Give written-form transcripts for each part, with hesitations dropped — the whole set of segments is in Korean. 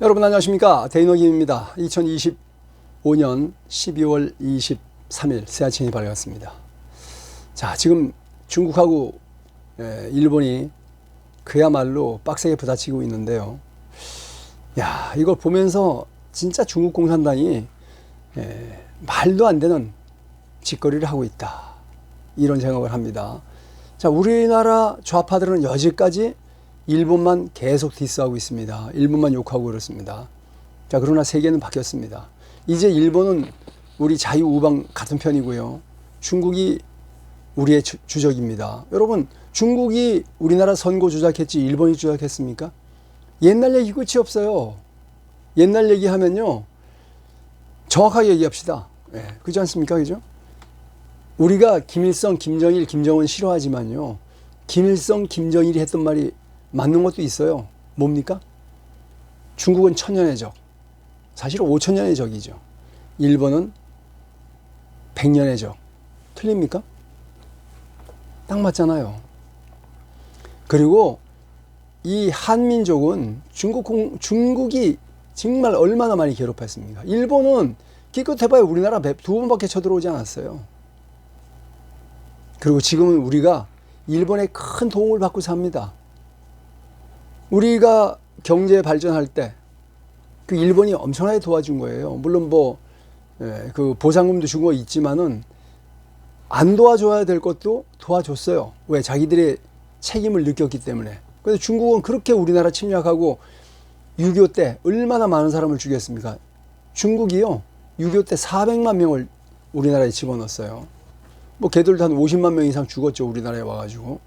여러분 안녕하십니까? 데이너김입니다. 2025년 12월 23일 새 아침이 밝았습니다. 자, 지금 중국하고 일본이 그야말로 빡세게 부딪히고 있는데요. 야, 이걸 보면서 진짜 중국 공산당이 말도 안 되는 짓거리를 하고 있다, 이런 생각을 합니다. 자, 우리나라 좌파들은 여지까지 일본만 계속 디스하고 있습니다. 일본만 욕하고 그렇습니다. 자, 그러나 세계는 바뀌었습니다. 이제 일본은 우리 자유우방 같은 편이고요. 중국이 우리의 주적입니다. 여러분, 중국이 우리나라 선거 조작했지 일본이 조작했습니까? 옛날 얘기 끝이 없어요. 옛날 얘기하면요, 정확하게 얘기합시다. 그렇지 않습니까? 그죠? 우리가 김일성, 김정일, 김정은 싫어하지만요, 김일성, 김정일이 했던 말이 맞는 것도 있어요. 뭡니까? 중국은 천년의 적, 사실 5천년의 적이죠. 일본은 100년의 적. 틀립니까? 딱 맞잖아요. 그리고 이 한민족은 중국이 정말 얼마나 많이 괴롭혔습니까? 일본은 기껏 해봐야 우리나라 2번밖에 쳐들어오지 않았어요. 그리고 지금은 우리가 일본의 큰 도움을 받고 삽니다. 우리가 경제 발전할 때 그 일본이 엄청나게 도와준 거예요. 물론 그 보상금도 준 거 있지만은 안 도와줘야 될 것도 도와줬어요. 왜? 자기들의 책임을 느꼈기 때문에. 그래서 중국은 그렇게 우리나라 침략하고 6.25 때 얼마나 많은 사람을 죽였습니까? 중국이요, 6.25 때 400만 명을 우리나라에 집어넣었어요. 걔들도 한 50만 명 이상 죽었죠, 우리나라에 와가지고.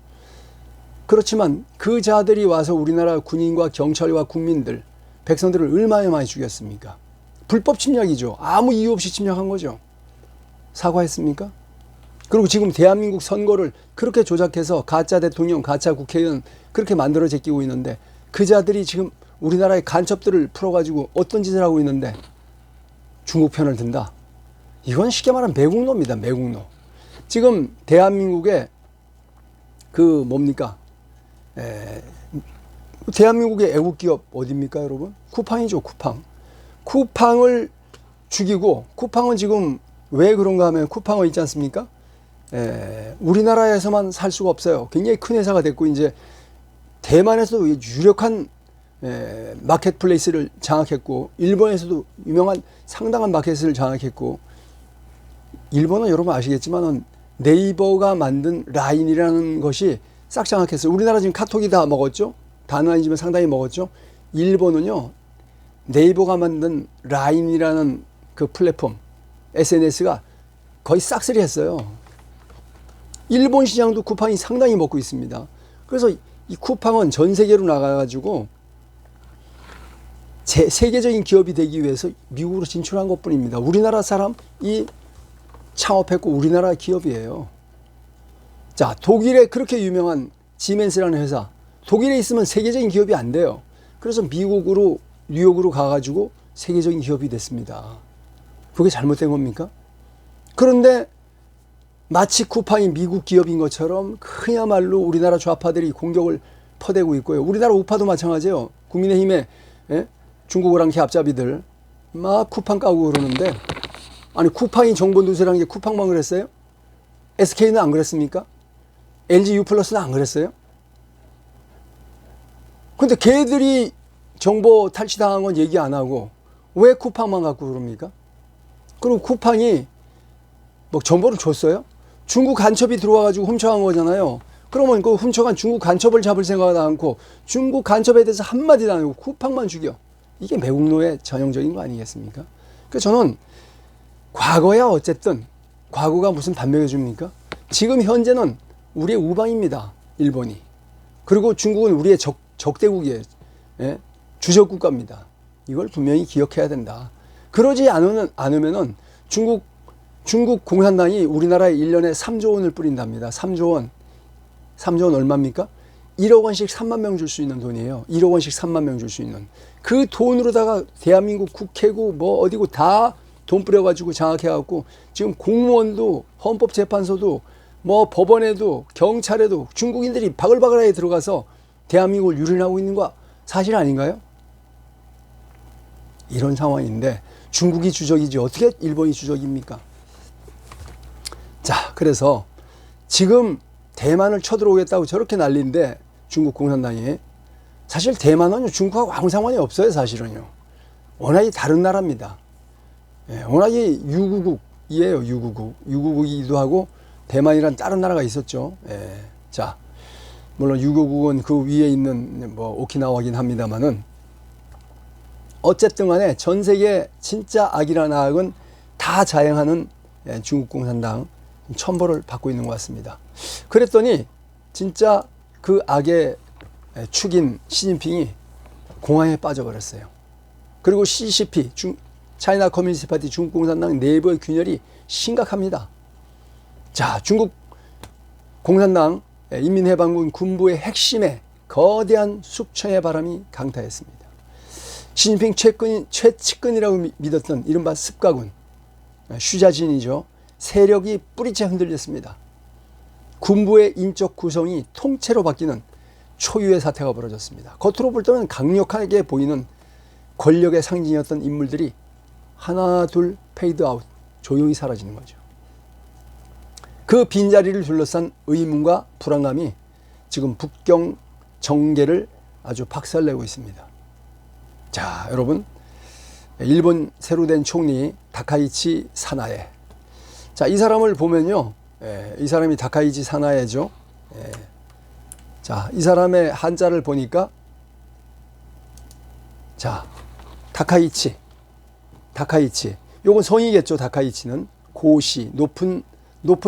그렇지만 그 자들이 와서 우리나라 군인과 경찰과 국민들, 백성들을 얼마나 많이 죽였습니까? 불법 침략이죠. 아무 이유 없이 침략한 거죠. 사과했습니까? 그리고 지금 대한민국 선거를 그렇게 조작해서 가짜 대통령, 가짜 국회의원 그렇게 만들어 제끼고 있는데, 그 자들이 지금 우리나라의 간첩들을 풀어가지고 어떤 짓을 하고 있는데 중국 편을 든다? 이건 쉽게 말하면 매국노입니다. 매국노. 지금 대한민국의 대한민국의 애국기업 어디입니까, 여러분? 쿠팡이죠, 쿠팡. 쿠팡을 죽이고, 쿠팡은 지금 왜 그런가 하면, 쿠팡은 있지 않습니까? 우리나라에서만 살 수가 없어요. 굉장히 큰 회사가 됐고, 이제 대만에서도 유력한 마켓플레이스를 장악했고, 일본에서도 유명한 상당한 마켓을 장악했고, 일본은 여러분 아시겠지만은 네이버가 만든 라인이라는 것이 싹 장악했어요. 우리나라 지금 카톡이 다 먹었죠? 다는 아니지만 상당히 먹었죠? 일본은요, 네이버가 만든 라인이라는 그 플랫폼, SNS가 거의 싹쓸이 했어요. 일본 시장도 쿠팡이 상당히 먹고 있습니다. 그래서 이 쿠팡은 전 세계로 나가가지고 세계적인 기업이 되기 위해서 미국으로 진출한 것 뿐입니다. 우리나라 사람이 창업했고 우리나라 기업이에요. 자, 독일에 그렇게 유명한 지멘스라는 회사, 독일에 있으면 세계적인 기업이 안 돼요. 그래서 미국으로, 뉴욕으로 가가지고 세계적인 기업이 됐습니다. 그게 잘못된 겁니까? 그런데 마치 쿠팡이 미국 기업인 것처럼 그야말로 우리나라 좌파들이 공격을 퍼대고 있고요. 우리나라 우파도 마찬가지예요. 국민의힘의 중국 오랑캐 앞잡이들 막 쿠팡 까고 그러는데, 아니, 쿠팡이 정보 누설한 게 쿠팡만 그랬어요? SK는 안 그랬습니까? LG U+는 안 그랬어요? 근데 걔들이 정보 탈취당한 건 얘기 안 하고 왜 쿠팡만 갖고 그럽니까? 그리고 쿠팡이 정보를 줬어요? 중국 간첩이 들어와가지고 훔쳐간 거잖아요. 그러면 그 훔쳐간 중국 간첩을 잡을 생각은 않고 중국 간첩에 대해서 한마디도 안 하고 쿠팡만 죽여. 이게 매국노의 전형적인 거 아니겠습니까? 그래서 저는 과거야 어쨌든 과거가 무슨 반명해 줍니까? 지금 현재는 우리의 우방입니다, 일본이. 그리고 중국은 우리의 적대국이에요. 주적 국가입니다. 이걸 분명히 기억해야 된다. 그러지 않으면은 중국 공산당이 우리나라에 1년에 3조 원을 뿌린답니다. 3조 원. 3조 원 얼마입니까? 1억 원씩 3만 명 줄 수 있는 돈이에요. 1억 원씩 3만 명 줄 수 있는. 그 돈으로다가 대한민국 국회고 어디고 다 돈 뿌려가지고 장악해갖고 지금 공무원도, 헌법재판소도, 법원에도, 경찰에도 중국인들이 바글바글하게 들어가서 대한민국을 유린하고 있는 거 사실 아닌가요? 이런 상황인데 중국이 주적이지 어떻게 일본이 주적입니까? 자, 그래서 지금 대만을 쳐들어오겠다고 저렇게 난리인데 중국 공산당이 사실 대만은 중국하고 아무 상관이 없어요. 사실은요. 워낙에 다른 나라입니다. 예, 워낙에 유구국이에요. 유구국이기도 하고 대만이란 다른 나라가 있었죠. 예, 자, 물론 유구국은 그 위에 있는 뭐 오키나와긴 합니다만은 어쨌든 간에 전 세계 진짜 악이라는 악은 다 자행하는 중국 공산당 천벌을 받고 있는 것 같습니다. 그랬더니 진짜 그 악의 축인 시진핑이 공황에 빠져버렸어요. 그리고 CCP, 차이나 커뮤니스트 파티 중국 공산당 내부의 균열이 심각합니다. 자, 중국 공산당 인민해방군 군부의 핵심에 거대한 숙청의 바람이 강타했습니다. 시진핑 최측근이라고 믿었던 이른바 습가군, 슈자진이죠. 세력이 뿌리째 흔들렸습니다. 군부의 인적 구성이 통째로 바뀌는 초유의 사태가 벌어졌습니다. 겉으로 볼 때는 강력하게 보이는 권력의 상징이었던 인물들이 하나 둘 페이드 아웃, 조용히 사라지는 거죠. 그 빈자리를 둘러싼 의문과 불안감이 지금 북경 정계를 아주 박살내고 있습니다. 자, 여러분, 일본 새로 된 총리 다카이치 사나에. 자, 이 사람을 보면요, 이 사람이 다카이치 사나에죠. 자, 이 사람의 한자를 보니까, 자, 다카이치. 요건 성이겠죠. 다카이치는 고시, 높은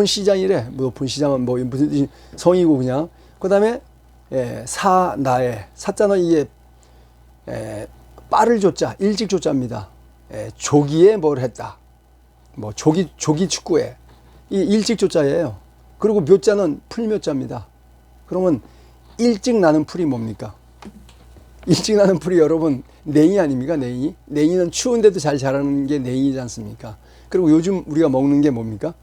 시장이래. 높은 시장은 뭐 무슨 성이고 그냥. 그다음에 사나에. 사자는 이게 빠를 조자, 일찍 조자입니다. 조기에 뭘 했다. 뭐 조기 축구에 이 일찍 조자예요. 그리고 묘자는 풀묘자입니다. 그러면 일찍 나는 풀이 뭡니까? 일찍 나는 풀이 여러분 냉이 아닙니까? 냉이는 추운데도 잘 자라는 게 냉이지 않습니까? 그리고 요즘 우리가 먹는 게 뭡니까?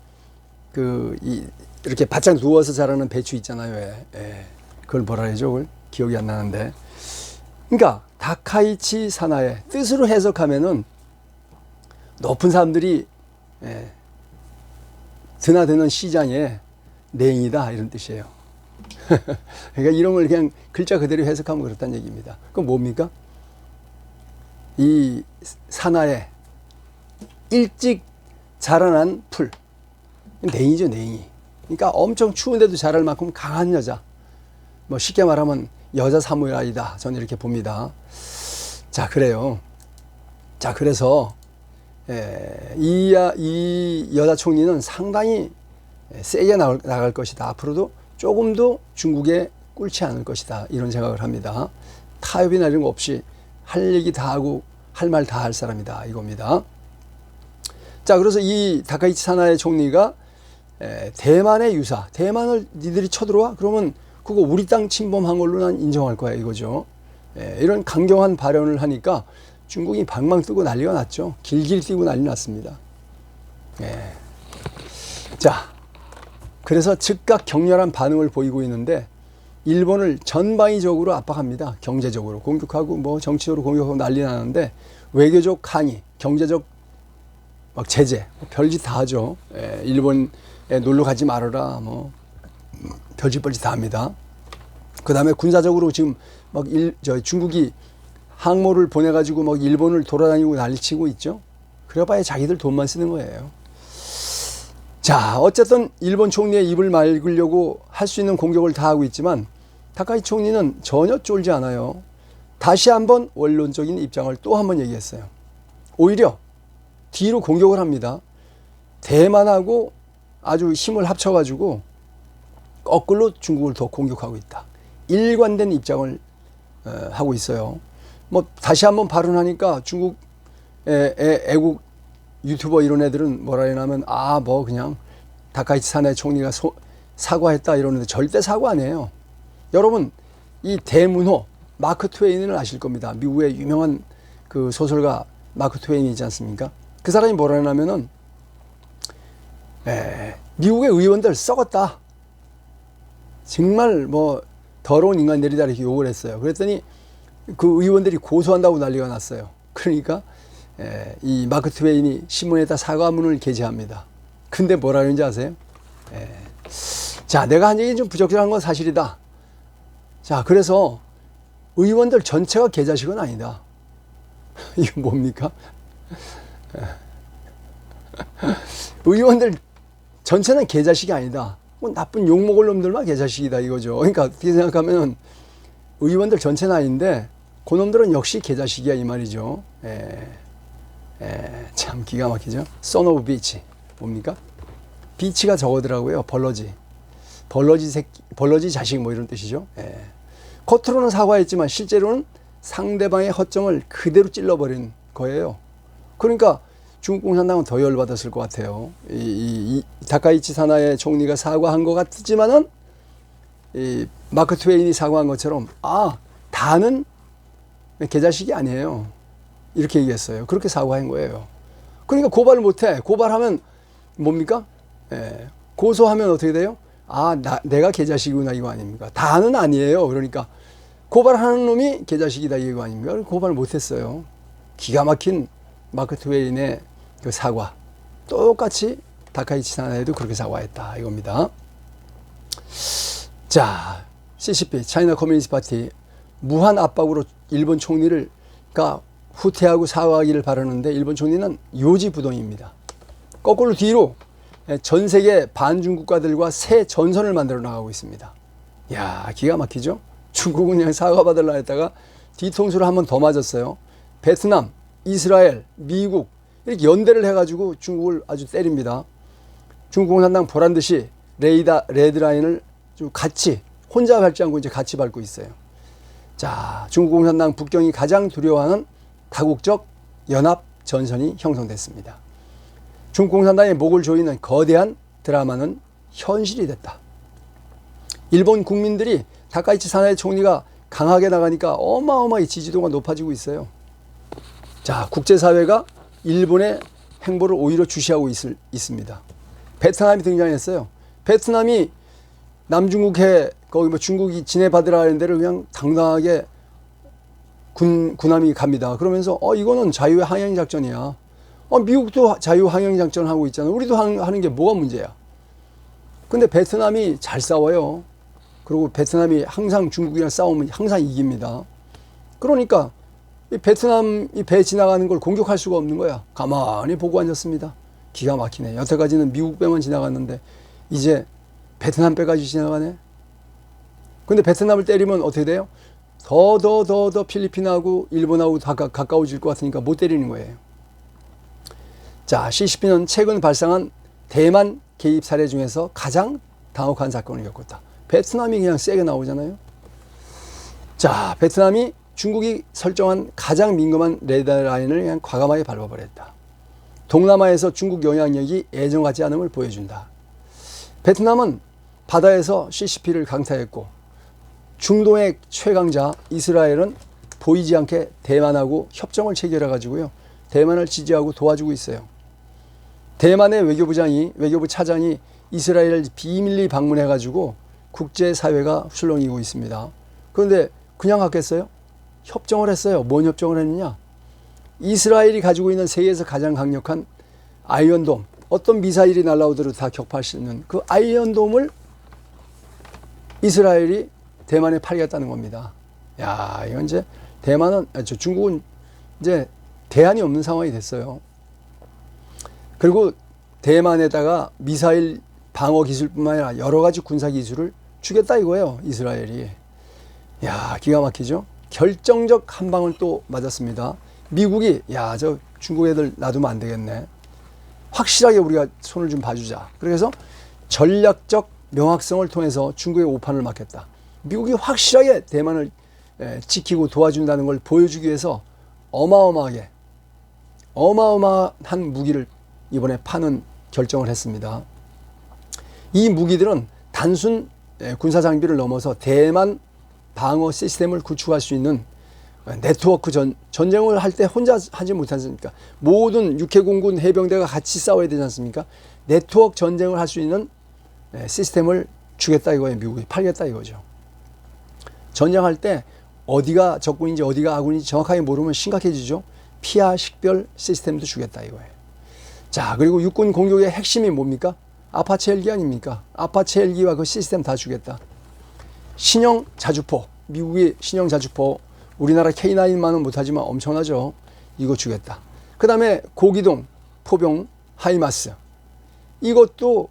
이렇게 바짝 누워서 자라는 배추 있잖아요. 그걸 뭐라 해야죠? 그걸 기억이 안 나는데. 그러니까 다카이치 사나의 뜻으로 해석하면은 높은 사람들이 드나드는 시장에 냉이다 이런 뜻이에요. 그러니까 이런 걸 그냥 글자 그대로 해석하면 그렇다는 얘기입니다. 그럼 뭡니까? 이 사나에 일찍 자라난 풀, 냉이죠, 냉이. 그러니까 엄청 추운데도 자랄 만큼 강한 여자. 뭐 쉽게 말하면 여자 사무라이다. 저는 이렇게 봅니다. 자, 그래요. 자, 그래서 이 여자 총리는 상당히 세게 나갈 것이다. 앞으로도 조금도 중국에 꿇지 않을 것이다. 이런 생각을 합니다. 타협이나 이런 거 없이 할 얘기 다 하고 할 말 다 할 사람이다. 이겁니다. 자, 그래서 이 다카이치 사나의 총리가 대만의 유사, 대만을 니들이 쳐들어와? 그러면 그거 우리 땅 침범한 걸로 난 인정할 거야 이거죠. 이런 강경한 발언을 하니까 중국이 방망 뜨고 난리가 났죠. 길길 뛰고 난리 났습니다. 자, 그래서 즉각 격렬한 반응을 보이고 있는데 일본을 전방위적으로 압박합니다. 경제적으로 공격하고 뭐 정치적으로 공격하고 난리 나는데 외교적 항의, 경제적 막 제재, 별짓 다 하죠. 일본에 놀러 가지 말아라, 뭐 별짓 다 합니다. 그 다음에 군사적으로 지금 막 중국이 항모를 보내가지고 막 일본을 돌아다니고 난리치고 있죠. 그래봐야 자기들 돈만 쓰는 거예요. 자, 어쨌든 일본 총리의 입을 막으려고 할 수 있는 공격을 다 하고 있지만 다카이치 총리는 전혀 쫄지 않아요. 다시 한번 원론적인 입장을 또 한번 얘기했어요. 오히려 뒤로 공격을 합니다. 대만하고 아주 힘을 합쳐가지고 거꾸로 중국을 더 공격하고 있다. 일관된 입장을 하고 있어요. 뭐 다시 한번 발언하니까 중국 애국 유튜버 이런 애들은 뭐라 하냐면 뭐 그냥 다카이치 사나의 총리가 사과했다 이러는데 절대 사과 안 해요. 여러분 이 대문호 마크 트웨인을 아실 겁니다. 미국의 유명한 그 소설가 마크 트웨인이지 않습니까? 그 사람이 뭐라 하냐면은 미국의 의원들 썩었다. 정말 뭐 더러운 인간들이다 이렇게 욕을 했어요. 그랬더니 그 의원들이 고소한다고 난리가 났어요. 그러니까 이 마크 트웨인이 신문에다 사과문을 게재합니다. 근데 뭐라 그러는지 아세요? 자, 내가 한 얘기 좀 부적절한 건 사실이다. 자, 그래서 의원들 전체가 개자식은 아니다. 이거 뭡니까? 의원들 전체는 개자식이 아니다. 뭐 나쁜 욕먹을 놈들만 개자식이다 이거죠. 그러니까 어떻게 생각하면 의원들 전체는 아닌데 그놈들은 역시 개자식이야 이 말이죠. 참 기가 막히죠. Son of bitch. 뭡니까? 비치가 저거더라고요. 벌러지 새끼, 벌러지 자식 뭐 이런 뜻이죠. 겉으로는 사과했지만 실제로는 상대방의 허점을 그대로 찔러버린 거예요. 그러니까 중국 공산당은 더 열받았을 것 같아요. 이 다카이치 사나의 총리가 사과한 것 같지만은 이 마크 트웨인이 사과한 것처럼 다는 개자식이 아니에요. 이렇게 얘기했어요. 그렇게 사과한 거예요. 그러니까 고발을 못해. 고발하면 뭡니까? 고소하면 어떻게 돼요? 내가 개자식이구나 이거 아닙니까? 다는 아니에요. 그러니까 고발하는 놈이 개자식이다 이거 아닙니까? 고발을 못했어요. 기가 막힌 마크 트웨인의 그 사과. 똑같이 다카이치 사나에도 그렇게 사과했다 이겁니다. 자, CCP, 차이나 커뮤니스트 파티 무한 압박으로 일본 총리를 후퇴하고 사과하기를 바라는데 일본 총리는 요지부동입니다. 거꾸로 뒤로 전 세계 반중 국가들과 새 전선을 만들어 나가고 있습니다. 이야, 기가 막히죠? 중국은 그냥 사과받으려 했다가 뒤통수를 한 번 더 맞았어요. 베트남, 이스라엘, 미국 이렇게 연대를 해가지고 중국을 아주 때립니다. 중국 공산당 보란 듯이 레드라인을 좀 같이 혼자 밟지 않고 이제 같이 밟고 있어요. 자, 중국 공산당 북경이 가장 두려워하는 다국적 연합 전선이 형성됐습니다. 중국 공산당의 목을 조이는 거대한 드라마는 현실이 됐다. 일본 국민들이 다카이치 사나의 총리가 강하게 나가니까 어마어마하게 지지도가 높아지고 있어요. 자, 국제사회가 일본의 행보를 오히려 주시하고 있습니다. 베트남이 등장했어요. 베트남이 남중국해 거기 뭐 중국이 진해받으라 하는 데를 그냥 당당하게 군함이 갑니다. 그러면서 이거는 자유의 항행 작전이야. 미국도 자유 항행 작전 하고 있잖아. 우리도 하는 게 뭐가 문제야? 근데 베트남이 잘 싸워요. 그리고 베트남이 항상 중국이랑 싸우면 항상 이깁니다. 그러니까 이 베트남 이 배 지나가는 걸 공격할 수가 없는 거야. 가만히 보고 앉았습니다. 기가 막히네. 여태까지는 미국 배만 지나갔는데 이제 베트남 배까지 지나가네. 근데 베트남을 때리면 어떻게 돼요? 더 필리핀하고 일본하고 다 가까워질 것 같으니까 못 때리는 거예요. 자, CCP는 최근 발생한 대만 개입 사례 중에서 가장 당혹한 사건을 겪었다. 베트남이 그냥 세게 나오잖아요. 자, 베트남이 중국이 설정한 가장 민감한 레드라인을 그냥 과감하게 밟아버렸다. 동남아에서 중국 영향력이 예전 같지 않음을 보여준다. 베트남은 바다에서 CCP를 강타했고 중동의 최강자 이스라엘은 보이지 않게 대만하고 협정을 체결해가지고요. 대만을 지지하고 도와주고 있어요. 대만의 외교부 차장이 이스라엘을 비밀리 방문해가지고 국제사회가 술렁이고 있습니다. 그런데 그냥 갔겠어요? 협정을 했어요. 뭔 협정을 했느냐? 이스라엘이 가지고 있는 세계에서 가장 강력한 아이언돔, 어떤 미사일이 날아오더라도 다 격파할 수 있는 그 아이언돔을 이스라엘이 대만에 팔겠다는 겁니다. 야, 이건 이제 중국은 이제 대안이 없는 상황이 됐어요. 그리고 대만에다가 미사일 방어 기술뿐만 아니라 여러 가지 군사 기술을 주겠다 이거예요, 이스라엘이. 야, 기가 막히죠? 결정적 한 방을 또 맞았습니다. 미국이 저 중국 애들 놔두면 안 되겠네. 확실하게 우리가 손을 좀 봐주자. 그래서 전략적 명확성을 통해서 중국의 오판을 막겠다. 미국이 확실하게 대만을 지키고 도와준다는 걸 보여주기 위해서 어마어마한 무기를 이번에 파는 결정을 했습니다. 이 무기들은 단순 군사 장비를 넘어서 대만 방어 시스템을 구축할 수 있는 네트워크 전쟁을 할 때 혼자 하지 못하지 않습니까? 모든 육해공군 해병대가 같이 싸워야 되지 않습니까? 네트워크 전쟁을 할 수 있는 시스템을 주겠다 이거예요. 미국이 팔겠다 이거죠. 전쟁할 때 어디가 적군인지 어디가 아군인지 정확하게 모르면 심각해지죠. 피하 식별 시스템도 주겠다 이거예요. 자, 그리고 육군 공격의 핵심이 뭡니까? 아파치 헬기 아닙니까? 아파치 헬기와 그 시스템 다 주겠다. 신형 자주포, 미국이 신형 자주포, 우리나라 K9만은 못하지만 엄청나죠. 이거 주겠다. 그 다음에 고기동 포병 하이마스, 이것도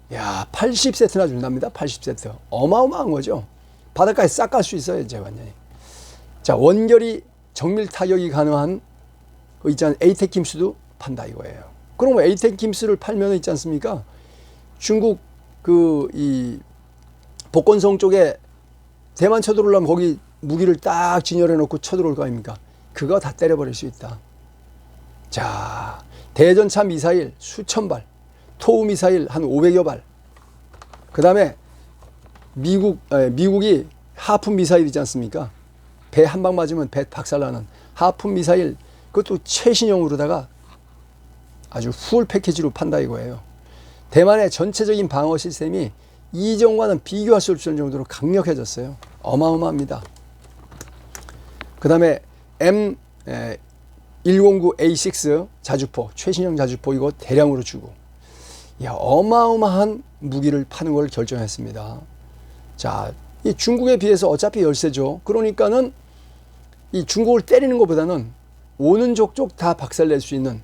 80세트나 준답니다. 80세트. 어마어마한 거죠. 바닷가에 싹 갈 수 있어요, 이제 완전히. 자, 원거리 정밀 타격이 가능한 그 있잖아요. 에이테킴스도 판다 이거예요. 그럼 에이테킴스를 팔면 있지 않습니까? 중국 이 복건성 쪽에 대만 쳐들어오려면 거기 무기를 딱 진열해 놓고 쳐들어올 거 아닙니까? 그거 다 때려버릴 수 있다. 자, 대전차 미사일 수천 발, 토우 미사일 한 500여 발. 그 다음에 미국이 하프 미사일 있지 않습니까? 배 한 방 맞으면 배 박살나는 하프 미사일, 그것도 최신형으로다가 아주 풀 패키지로 판다 이거예요. 대만의 전체적인 방어 시스템이 이전과는 비교할 수 없을 정도로 강력해졌어요. 어마어마합니다. 그 다음에 M109A6 자주포, 최신형 자주포 이거 대량으로 주고, 어마어마한 무기를 파는 걸 결정했습니다. 자, 이 중국에 비해서 어차피 열세죠. 그러니까는 이 중국을 때리는 것보다는 오는 족족 다 박살낼 수 있는,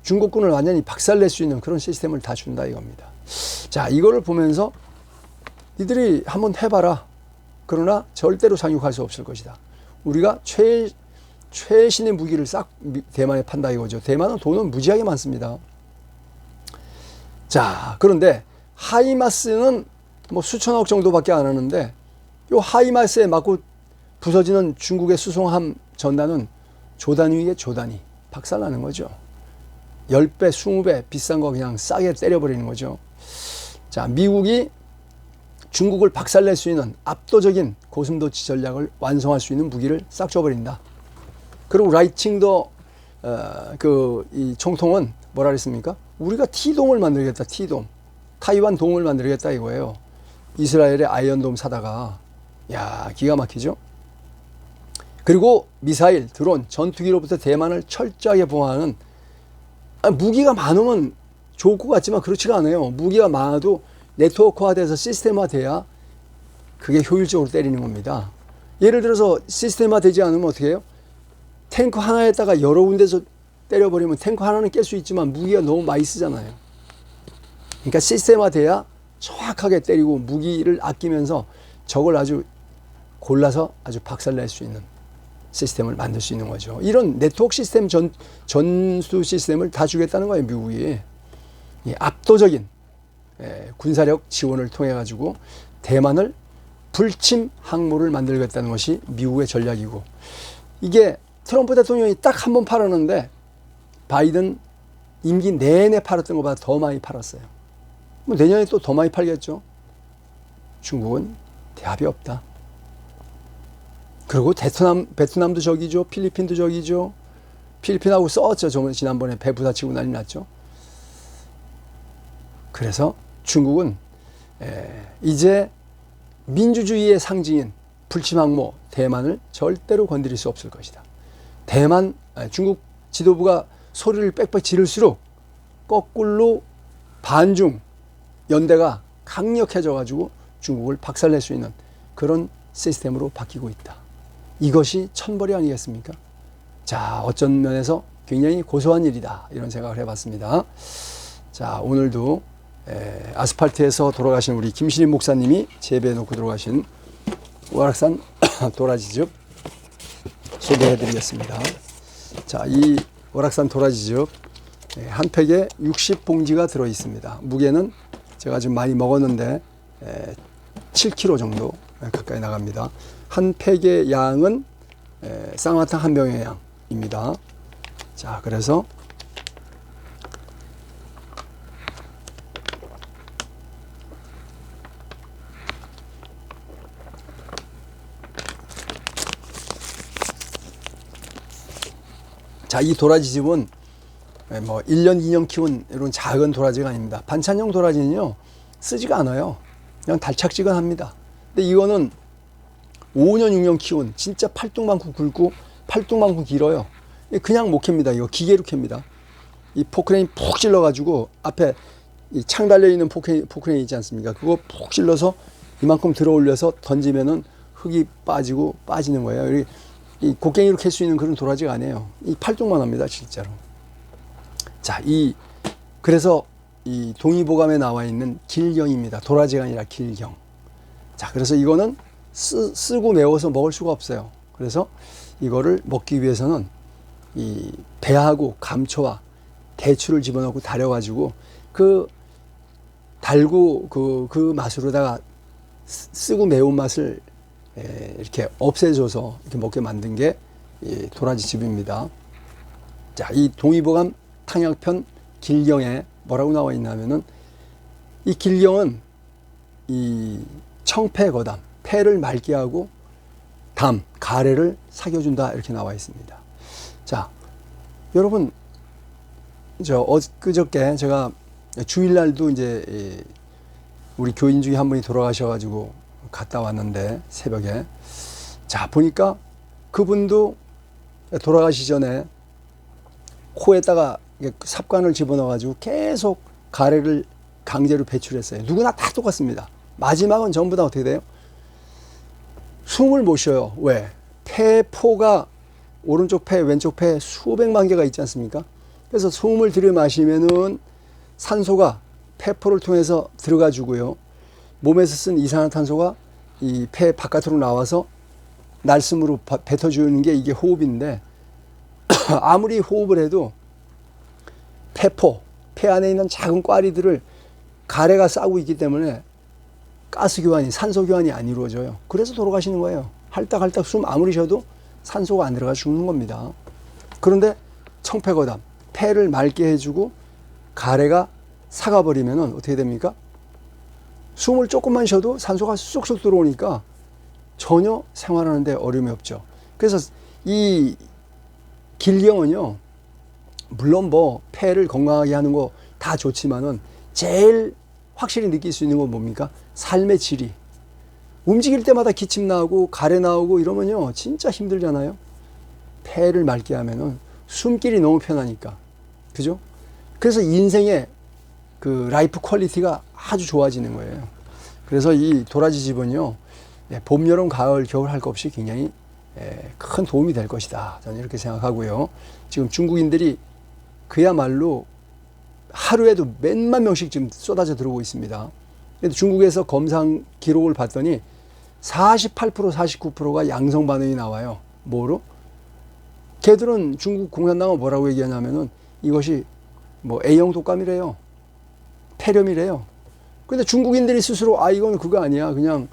중국군을 완전히 박살낼 수 있는 그런 시스템을 다 준다 이겁니다. 자, 이거를 보면서 니들이 한번 해봐라. 그러나 절대로 상륙할 수 없을 것이다. 우리가 최신의 무기를 싹 대만에 판다 이거죠. 대만은 돈은 무지하게 많습니다. 자, 그런데 하이마스는 뭐 수천억 정도밖에 안 하는데, 요 하이마스에 맞고 부서지는 중국의 수송함 전단은 조단위에 조단위 박살나는 거죠. 10배, 20배 비싼 거 그냥 싸게 때려버리는 거죠. 자, 미국이 중국을 박살낼 수 있는 압도적인 고슴도치 전략을 완성할 수 있는 무기를 싹 줘버린다. 그리고 라이칭더 이 총통은 뭐라 그랬습니까? 우리가 T돔을 만들겠다. T돔. 타이완 돔을 만들겠다 이거예요. 이스라엘의 아이언돔 사다가. 기가 막히죠? 그리고 미사일, 드론, 전투기로부터 대만을 철저하게 보호하는, 무기가 많으면 좋을 것 같지만 그렇지가 않아요. 무기가 많아도 네트워크화돼서 시스템화돼야 그게 효율적으로 때리는 겁니다. 예를 들어서 시스템화되지 않으면 어떻게 해요? 탱크 하나에다가 여러 군데서 때려버리면 탱크 하나는 깰 수 있지만 무기가 너무 많이 쓰잖아요. 그러니까 시스템화돼야 정확하게 때리고 무기를 아끼면서 적을 아주 골라서 아주 박살낼 수 있는 시스템을 만들 수 있는 거죠. 이런 네트워크 시스템, 전수 시스템을 다 주겠다는 거예요, 미국이. 압도적인 군사력 지원을 통해 가지고 대만을 불침 항모를 만들겠다는 것이 미국의 전략이고, 이게 트럼프 대통령이 딱 한 번 팔았는데 바이든 임기 내내 팔았던 것보다 더 많이 팔았어요. 뭐 내년에 또 더 많이 팔겠죠. 중국은 대합이 없다. 그리고 베트남도 적이죠. 필리핀도 적이죠. 필리핀하고 싸웠죠. 지난번에 배 부딪히고 난리 났죠. 그래서 중국은 이제 민주주의의 상징인 불침항모 대만을 절대로 건드릴 수 없을 것이다. 중국 지도부가 소리를 빽빽 지를수록 거꾸로 반중 연대가 강력해져 가지고 중국을 박살낼 수 있는 그런 시스템으로 바뀌고 있다. 이것이 천벌이 아니겠습니까? 자, 어쩐 면에서 굉장히 고소한 일이다. 이런 생각을 해봤습니다. 자, 오늘도 아스팔트에서 돌아가신 우리 김신임 목사님이 재배해 놓고 돌아가신 월악산 도라지즙 소개해드리겠습니다. 자, 이 월악산 도라지즙 한 팩에 60봉지가 들어있습니다. 무게는 제가 지금 많이 먹었는데 7kg 정도 가까이 나갑니다. 한 팩의 양은 쌍화탕 한 병의 양입니다. 자, 그래서 자, 이 도라지즙은 뭐 1년, 2년 키운 이런 작은 도라지가 아닙니다. 반찬용 도라지는요, 쓰지가 않아요. 그냥 달착지근합니다. 근데 이거는 5년, 6년 키운 진짜 팔뚝만큼 굵고 팔뚝만큼 길어요. 그냥 못 캡니다. 이거 기계로 캡니다. 이 포크레인 푹 찔러가지고 앞에 이 창 달려있는 포크레인 있지 않습니까? 그거 푹 찔러서 이만큼 들어 올려서 던지면은 흙이 빠지고 빠지는 거예요. 이 곡괭이로 캘 수 있는 그런 도라지가 아니에요. 이 팔뚝만 합니다, 진짜로. 자, 그래서 이 동의보감에 나와 있는 길경입니다. 도라지가 아니라 길경. 자, 그래서 이거는 쓰고 매워서 먹을 수가 없어요. 그래서 이거를 먹기 위해서는 이 배하고 감초와 대추를 집어넣고 달여가지고 달고 그 맛으로다가 쓰고 매운 맛을 이렇게 없애줘서 이렇게 먹게 만든 게 이 도라지즙입니다. 자, 이 동의보감 탕약편 길경에 뭐라고 나와 있냐면은 이 길경은 이 청패거담, 폐를 맑게 하고 가래를 사겨준다 이렇게 나와 있습니다. 자, 여러분, 엊그저께 제가 주일날도 이제 우리 교인 중에 한 분이 돌아가셔가지고 갔다 왔는데 새벽에 자 보니까 그분도 돌아가시 전에 코에다가 삽관을 집어넣어가지고 계속 가래를 강제로 배출했어요. 누구나 다 똑같습니다. 마지막은 전부 다 어떻게 돼요? 숨을 못 쉬어요. 왜? 폐포가 오른쪽 폐, 왼쪽 폐 수백만 개가 있지 않습니까? 그래서 숨을 들이마시면은 산소가 폐포를 통해서 들어가주고요. 몸에서 쓴 이산화탄소가 이 폐 바깥으로 나와서 날숨으로 뱉어주는 게 이게 호흡인데 아무리 호흡을 해도 폐 안에 있는 작은 꽈리들을 가래가 싸고 있기 때문에 가스 교환이, 산소 교환이 안 이루어져요. 그래서 돌아가시는 거예요. 할딱할딱 숨 아무리 쉬어도 산소가 안 들어가 죽는 겁니다. 그런데 청폐거담, 폐를 맑게 해주고 가래가 삭아버리면 어떻게 됩니까? 숨을 조금만 쉬어도 산소가 쑥쑥 들어오니까 전혀 생활하는데 어려움이 없죠. 그래서 이 길경은요, 물론 뭐 폐를 건강하게 하는 거 다 좋지만은 제일 확실히 느낄 수 있는 건 뭡니까? 삶의 질이. 움직일 때마다 기침 나오고 가래 나오고 이러면요 진짜 힘들잖아요. 폐를 맑게 하면은 숨길이 너무 편하니까. 그죠? 그래서 인생의 그 라이프 퀄리티가 아주 좋아지는 거예요. 그래서 이 도라지즙은요, 봄, 여름, 가을, 겨울 할 것 없이 굉장히 큰 도움이 될 것이다. 저는 이렇게 생각하고요. 지금 중국인들이 그야말로 하루에도 몇만 명씩 지금 쏟아져 들어오고 있습니다. 근데 중국에서 검상 기록을 봤더니 48%, 49%가 양성 반응이 나와요. 뭐로? 걔들은 중국 공산당은 뭐라고 얘기하냐면은 이것이 뭐 A형 독감이래요. 폐렴이래요. 근데 중국인들이 스스로 이건 그거 아니야. 그냥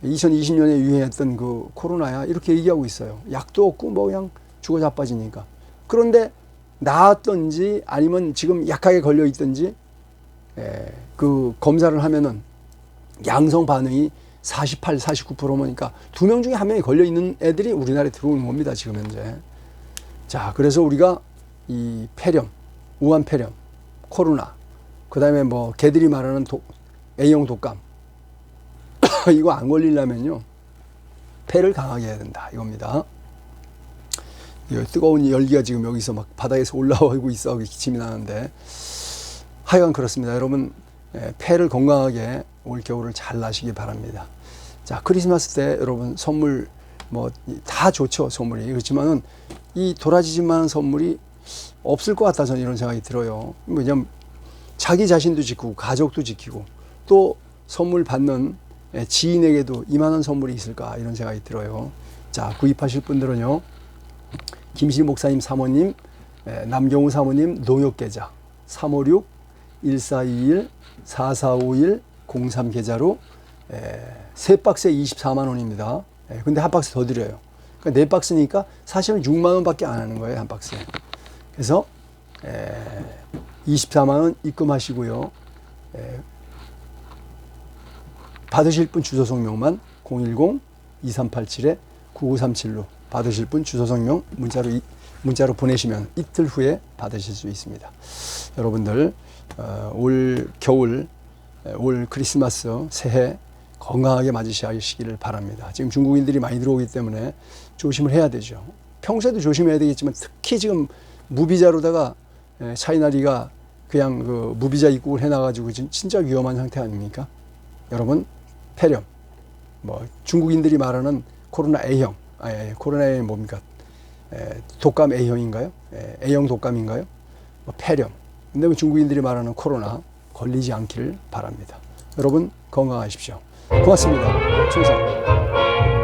2020년에 유행했던 그 코로나야. 이렇게 얘기하고 있어요. 약도 없고 뭐 그냥 죽어 자빠지니까. 그런데 나았던지 아니면 지금 약하게 걸려 있던지 그 검사를 하면은 양성 반응이 48, 49%니까 2명 중에 1명이 걸려 있는 애들이 우리나라에 들어오는 겁니다. 지금 현재. 자, 그래서 우리가 이 폐렴, 우한 폐렴, 코로나, 그 다음에 뭐 개들이 말하는 A형 독감 이거 안 걸리려면요 폐를 강하게 해야 된다 이겁니다. 뜨거운 열기가 지금 여기서 막 바닥에서 올라오고 있어 기침이 나는데 하여간 그렇습니다. 여러분 폐를 건강하게 올 겨울을 잘 나시기 바랍니다. 자, 크리스마스 때 여러분 선물 뭐 다 좋죠. 선물이. 그렇지만은 이 도라지즙만한 선물이 없을 것 같다 저는 이런 생각이 들어요. 왜냐면 자기 자신도 지키고 가족도 지키고 또 선물 받는 지인에게도 이만한 선물이 있을까 이런 생각이 들어요. 자, 구입하실 분들은요 김실 목사님 사모님, 남경우 사모님 농협계좌 356-1421-4451-03 계좌로 세 박스에 24만 원입니다. 근데 한 박스 더 드려요. 그러니까 네 박스니까 사실은 6만 원 밖에 안 하는 거예요, 한 박스에. 그래서 24만 원 입금하시고요. 받으실 분 주소 성명만 010-2387-9937로 받으실 분 주소 성명 문자로 보내시면 이틀 후에 받으실 수 있습니다. 여러분들 올 겨울, 올 크리스마스, 새해 건강하게 맞으시기를 바랍니다. 지금 중국인들이 많이 들어오기 때문에 조심을 해야 되죠. 평소에도 조심해야 되겠지만 특히 지금 무비자로다가 차이나리가 그냥 그 무비자 입국을 해놔가지고 진짜 위험한 상태 아닙니까? 여러분, 폐렴, 뭐 중국인들이 말하는 코로나 A형, 코로나 A형 뭡니까? 독감 A형인가요? A형 독감인가요? 뭐 폐렴. 근데 뭐 중국인들이 말하는 코로나 걸리지 않기를 바랍니다. 여러분 건강하십시오. 고맙습니다. 충성.